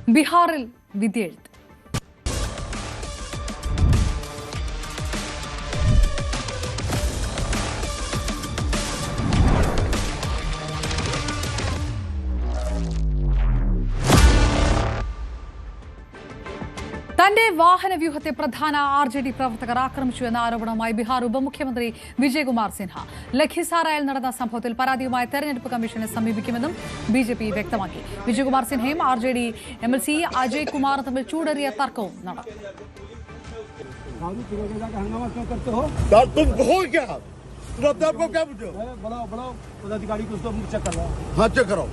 ബീഹാറിൽ വിധിയെഴുത്ത്. തന്റെ വാഹനവ്യൂഹത്തെ പ്രധാന RJD പ്രവർത്തകർ ആക്രമിച്ചു എന്ന ആരോപണവുമായി ബീഹാർ ഉപമുഖ്യമന്ത്രി വിജയകുമാർ സിൻഹ ലഖിസാറായിൽ നടന്ന സംഭവത്തിൽ പരാതിയുമായി തെരഞ്ഞെടുപ്പ് കമ്മീഷനെ സമീപിക്കുമെന്നും BJP വ്യക്തമാക്കി. വിജയകുമാർ സിൻഹയും RJD MLC അജയ് കുമാറും തമ്മിൽ ചൂടേറിയ തർക്കവും നടന്നു. आपको क्या पूछो? बढ़ाओ पदाधिकारी को उसको चेक करवाओ. हाँ चेक कराओ.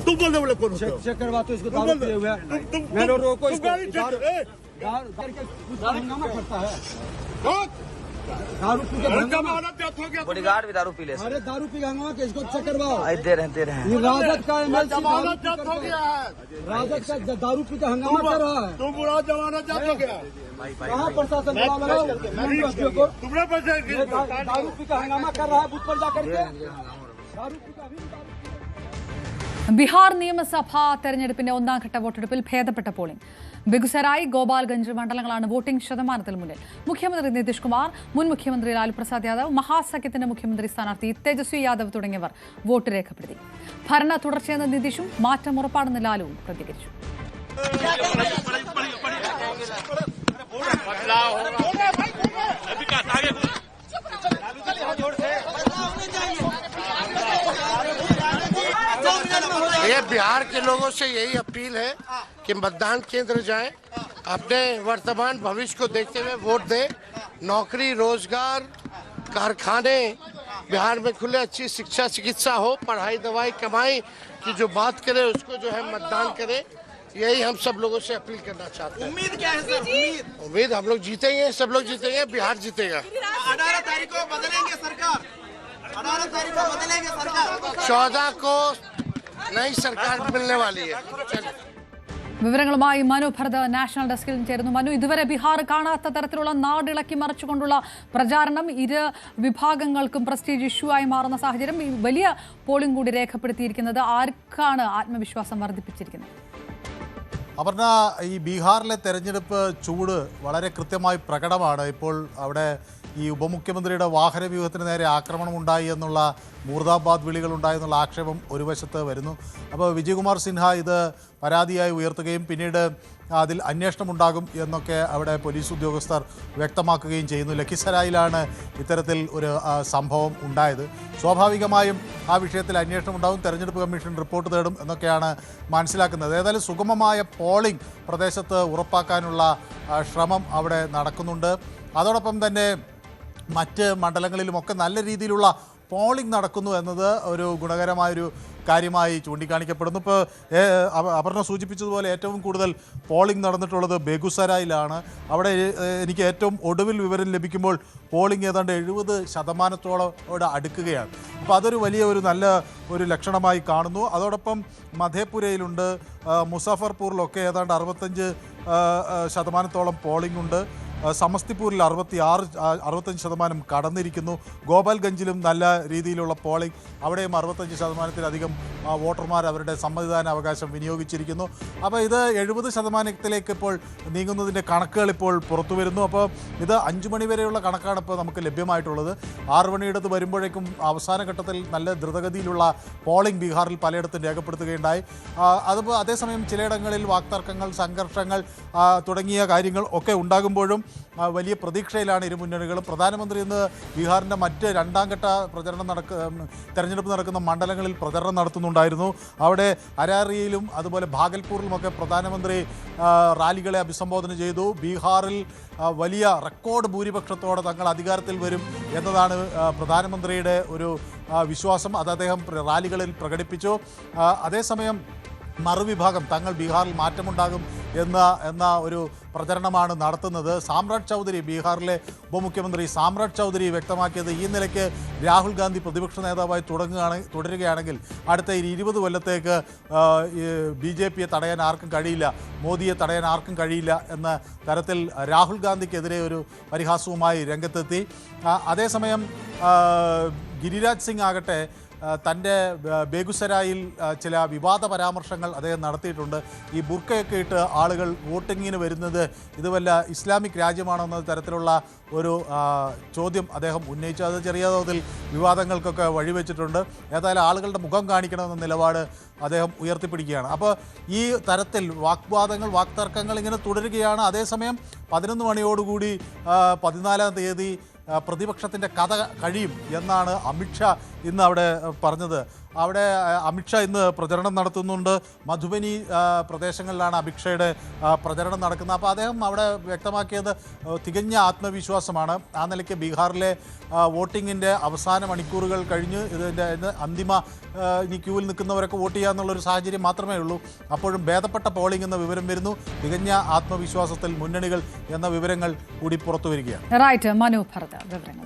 तुम बोलने वाले कौन हो? चेक करवा तो इसको दारू पिए हुए हैं. मैं रोको इसको. हंगामा करता है. दारू पी के बॉडीगार्ड भी दारू पी ले. अरे दारू पी हंगामा के इसको चेक करवाओ. दे रहे हैं. ये राजद का MLC राजद का दारू पी के हंगामा कर रहा है. तुम बुरा जमाना जात हो गया. कहाँ प्रशासन तुमने दारू पी का हंगामा कर रहा है बूथ पर जाकर के. दारू पी का ബീഹാർ നിയമസഭാ തെരഞ്ഞെടുപ്പിന്റെ ഒന്നാംഘട്ട വോട്ടെടുപ്പിൽ ഭേദപ്പെട്ട പോളിംഗ്. ബെഗുസരായ്, ഗോപാൽഗഞ്ച് മണ്ഡലങ്ങളാണ് വോട്ടിംഗ് ശതമാനത്തിൽ മുന്നിൽ. മുഖ്യമന്ത്രി നിതീഷ് കുമാർ, മുൻ മുഖ്യമന്ത്രി ലാലു പ്രസാദ് യാദവ്, മഹാസഖ്യത്തിന്റെ മുഖ്യമന്ത്രി സ്ഥാനാർത്ഥി തേജസ്വി യാദവ് തുടങ്ങിയവർ വോട്ട് രേഖപ്പെടുത്തി. ഭരണ തുടർച്ചയെന്ന നിതീഷും മാറ്റം ഉറപ്പാണെന്ന് ലാലുവും പ്രതികരിച്ചു. ये बिहार के लोगों से यही अपील है कि मतदान केंद्र जाएं, अपने वर्तमान भविष्य को देखते हुए वोट दें. नौकरी, रोजगार, कारखाने बिहार में खुले, अच्छी शिक्षा चिकित्सा हो, पढ़ाई दवाई कमाई की जो बात करें उसको जो है मतदान करें. यही हम सब लोगों से अपील करना चाहते हैं. उम्मीद क्या है सर? उम्मीद हम लोग जीतेंगे, सब लोग जीतेंगे, बिहार जीतेगा. 18 तारीख को बदलेंगे सरकार. 18 तारीख को बदलेंगे सरकार. 14 को नई सरकार मिलने वाली है. വിവരങ്ങളുമായി മനു ഭരത് നാഷണൽ ഡെസ്കിൽ ചേരുന്നു. മനു, ഇതുവരെ ബീഹാർ കാണാത്ത തരത്തിലുള്ള നാടിളക്കി മറിച്ചുകൊണ്ടുള്ള പ്രചാരണം ഇരു വിഭാഗങ്ങൾക്കും പ്രസ്റ്റീജ് ഇഷ്യൂ ആയി മാറുന്ന സാഹചര്യം, വലിയ പോളിംഗ് കൂടി രേഖപ്പെടുത്തിയിരിക്കുന്നത് ആർക്കാണ് ആത്മവിശ്വാസം വർദ്ധിപ്പിച്ചിരിക്കുന്നത്? അപർണ, ഈ ബീഹാറിലെ തെരഞ്ഞെടുപ്പ് ചൂട് വളരെ കൃത്യമായി പ്രകടമാണ്. ഇപ്പോൾ അവിടെ ഈ ഉപമുഖ്യമന്ത്രിയുടെ വാഹനവ്യൂഹത്തിന് നേരെ ആക്രമണം ഉണ്ടായി എന്നുള്ള മുർദാബാദ് വിളികളുണ്ടായി എന്നുള്ള ആക്ഷേപം ഒരു വശത്ത് വരുന്നു. അപ്പോൾ വിജയകുമാർ സിൻഹ ഇത് പരാതിയായി ഉയർത്തുകയും പിന്നീട് അതിൽ അന്വേഷണമുണ്ടാകും എന്നൊക്കെ അവിടെ പോലീസ് ഉദ്യോഗസ്ഥർ വ്യക്തമാക്കുകയും ചെയ്യുന്നു. ലഖിസരായിലാണ് ഇത്തരത്തിൽ ഒരു സംഭവം ഉണ്ടായത്. സ്വാഭാവികമായും ആ വിഷയത്തിൽ അന്വേഷണം ഉണ്ടാകും, തെരഞ്ഞെടുപ്പ് കമ്മീഷൻ റിപ്പോർട്ട് തേടും എന്നൊക്കെയാണ് മനസ്സിലാക്കുന്നത്. ഏതായാലും സുഗമമായ പോളിംഗ് പ്രദേശത്ത് ഉറപ്പാക്കാനുള്ള ശ്രമം അവിടെ നടക്കുന്നുണ്ട്. അതോടൊപ്പം തന്നെ മറ്റ് മണ്ഡലങ്ങളിലുമൊക്കെ നല്ല രീതിയിലുള്ള പോളിംഗ് നടക്കുന്നു എന്നത് ഒരു ഗുണകരമായൊരു കാര്യമായി ചൂണ്ടിക്കാണിക്കപ്പെടുന്നു. ഇപ്പോൾ അപർണ സൂചിപ്പിച്ചതുപോലെ ഏറ്റവും കൂടുതൽ പോളിംഗ് നടന്നിട്ടുള്ളത് ബെഗുസരായിലാണ്. അവിടെ എനിക്ക് ഏറ്റവും ഒടുവിൽ വിവരം ലഭിക്കുമ്പോൾ പോളിംഗ് ഏതാണ്ട് 70% അടുക്കുകയാണ്. അപ്പോൾ അതൊരു വലിയ നല്ല ഒരു ലക്ഷണമായി കാണുന്നു. അതോടൊപ്പം മധേപുരയിലുണ്ട്, മുസാഫർപൂറിലൊക്കെ ഏതാണ്ട് 65% പോളിംഗ് ഉണ്ട്. സമസ്തിപൂരിൽ 65% കടന്നിരിക്കുന്നു. ഗോപാൽഗഞ്ചിലും നല്ല രീതിയിലുള്ള പോളിംഗ്, അവിടെയും 65%-ലധികം വോട്ടർമാർ അവരുടെ സമ്മതിദാന അവകാശം വിനിയോഗിച്ചിരിക്കുന്നു. അപ്പോൾ ഇത് 70%-ലേക്ക് ഇപ്പോൾ നീങ്ങുന്നതിൻ്റെ കണക്കുകൾ ഇപ്പോൾ പുറത്തു വരുന്നു. അപ്പോൾ ഇത് 5 മണി വരെയുള്ള കണക്കാണ് ഇപ്പോൾ നമുക്ക് ലഭ്യമായിട്ടുള്ളത്. 6 മണിയിടത്ത് വരുമ്പോഴേക്കും അവസാന ഘട്ടത്തിൽ നല്ല ദ്രുതഗതിയിലുള്ള പോളിംഗ് ബീഹാറിൽ പലയിടത്തും രേഖപ്പെടുത്തുകയുണ്ടായി. അതിപ്പോൾ അതേസമയം ചിലയിടങ്ങളിൽ വാക്തർക്കങ്ങൾ, സംഘർഷങ്ങൾ തുടങ്ങിയ കാര്യങ്ങൾ ഒക്കെ ഉണ്ടാകുമ്പോഴും വലിയ പ്രതീക്ഷയിലാണ് ഇരു മുന്നണികളും. പ്രധാനമന്ത്രി ഇന്ന് ബീഹാറിൻ്റെ മറ്റ് രണ്ടാംഘട്ട തെരഞ്ഞെടുപ്പ് നടക്കുന്ന മണ്ഡലങ്ങളിൽ പ്രചരണം നടത്തുന്നുണ്ടായിരുന്നു. അവിടെ അരാറിയയിലും അതുപോലെ ഭാഗൽപൂരിലുമൊക്കെ പ്രധാനമന്ത്രി റാലികളെ അഭിസംബോധന ചെയ്തു. ബീഹാറിൽ വലിയ റെക്കോർഡ് ഭൂരിപക്ഷത്തോടെ തങ്ങൾ അധികാരത്തിൽ വരും എന്നതാണ് പ്രധാനമന്ത്രിയുടെ ഒരു വിശ്വാസം. അത് അദ്ദേഹം റാലികളിൽ പ്രകടിപ്പിച്ചു. അതേസമയം മറുവിഭാഗം തങ്ങൾ ബീഹാറിൽ മാറ്റമുണ്ടാകും എന്ന ഒരു പ്രചരണമാണ് നടത്തുന്നത്. സാമ്രാട്ട് ചൗധരി, ബീഹാറിലെ ഉപമുഖ്യമന്ത്രി സാമ്രാട്ട് ചൗധരി വ്യക്തമാക്കിയത് ഈ നിലയ്ക്ക് രാഹുൽ ഗാന്ധി പ്രതിപക്ഷ നേതാവായി തുടരുകയാണെങ്കിൽ അടുത്ത 20 കൊല്ലത്തേക്ക് BJPയെ തടയാൻ ആർക്കും കഴിയില്ല, മോദിയെ തടയാൻ ആർക്കും കഴിയില്ല എന്ന തരത്തിൽ രാഹുൽ ഗാന്ധിക്കെതിരെ ഒരു പരിഹാസവുമായി രംഗത്തെത്തി. അതേസമയം ഗിരിരാജ് സിംഗ് ആകട്ടെ തൻ്റെ ബേഗുസരായിൽ ചില വിവാദ പരാമർശങ്ങൾ അദ്ദേഹം നടത്തിയിട്ടുണ്ട്. ഈ ബുർക്കയൊക്കെ ഇട്ട് ആളുകൾ വോട്ടിങ്ങിന് വരുന്നത് ഇത് വല്ല ഇസ്ലാമിക് രാജ്യമാണോ എന്ന തരത്തിലുള്ള ഒരു ചോദ്യം അദ്ദേഹം ഉന്നയിച്ചു. അത് ചെറിയ തോതിൽ വിവാദങ്ങൾക്കൊക്കെ വഴിവെച്ചിട്ടുണ്ട്. ഏതായാലും ആളുകളുടെ മുഖം കാണിക്കണമെന്ന നിലപാട് അദ്ദേഹം ഉയർത്തിപ്പിടിക്കുകയാണ്. അപ്പോൾ ഈ തരത്തിൽ വാക്തർക്കങ്ങൾ ഇങ്ങനെ തുടരുകയാണ്. അതേസമയം 11 മണിയോടുകൂടി 14-ാം തീയതി പ്രതിപക്ഷത്തിൻ്റെ കഥ കഴിയും എന്നാണ് അമിത്ഷാ ഇന്ന് അവിടെ പറഞ്ഞത്. അവിടെ അമിത്ഷാ ഇന്ന് പ്രചരണം നടത്തുന്നുണ്ട്. മധുബനി പ്രദേശങ്ങളിലാണ് അമിത്ഷയുടെ പ്രചരണം നടക്കുന്നത്. അപ്പോൾ അദ്ദേഹം അവിടെ വ്യക്തമാക്കിയത് തികഞ്ഞ ആത്മവിശ്വാസമാണ്. ആ നിലയ്ക്ക് ബീഹാറിലെ വോട്ടിങ്ങിൻ്റെ അവസാന മണിക്കൂറുകൾ കഴിഞ്ഞ് ഇതിൻ്റെ അന്തിമ ഇനി ക്യൂവിൽ നിൽക്കുന്നവരൊക്കെ വോട്ട് ചെയ്യുക എന്നുള്ളൊരു സാഹചര്യം മാത്രമേ ഉള്ളൂ. അപ്പോഴും ഭേദപ്പെട്ട പോളിംഗ് എന്ന വിവരം വരുന്നു. തികഞ്ഞ ആത്മവിശ്വാസത്തിൽ മുന്നണികൾ എന്ന വിവരങ്ങൾ കൂടി പുറത്തു വരികയാണ്. റൈറ്റ്, മനു ഭരത് വിവരങ്ങൾ.